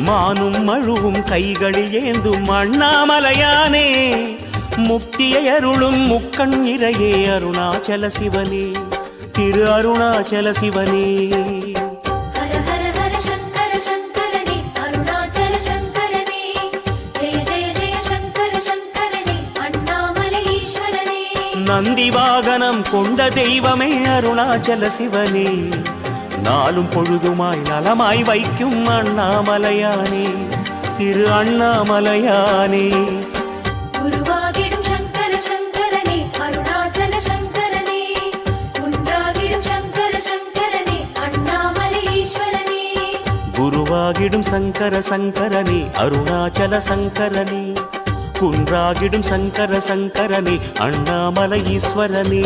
மானும் மழுவும் கைகளில் ஏந்தும் அண்ணாமலையானே முக்தியை அருளும் முக்கண் இறையே அருணாச்சல சிவனே திரு அருணாச்சல சிவனே நந்தி வாகனம் கொண்ட தெய்வமே அருணாச்சல சிவனே நாளும் பொழுதுமாய் நலமாய் வைக்கும் அண்ணாமலையானே திரு அண்ணாமலையானே குருவாகிடும் சங்கர சங்கரனே அருணாச்சல சங்கரனே குன்றாகிடும் சங்கர சங்கரனே அண்ணாமலை ஈஸ்வரனே குருவாகிடும் சங்கர சங்கரனே அருணாச்சல சங்கரனே குன்றாகிடும் சங்கர சங்கரனே அண்ணாமலை ஈஸ்வரனே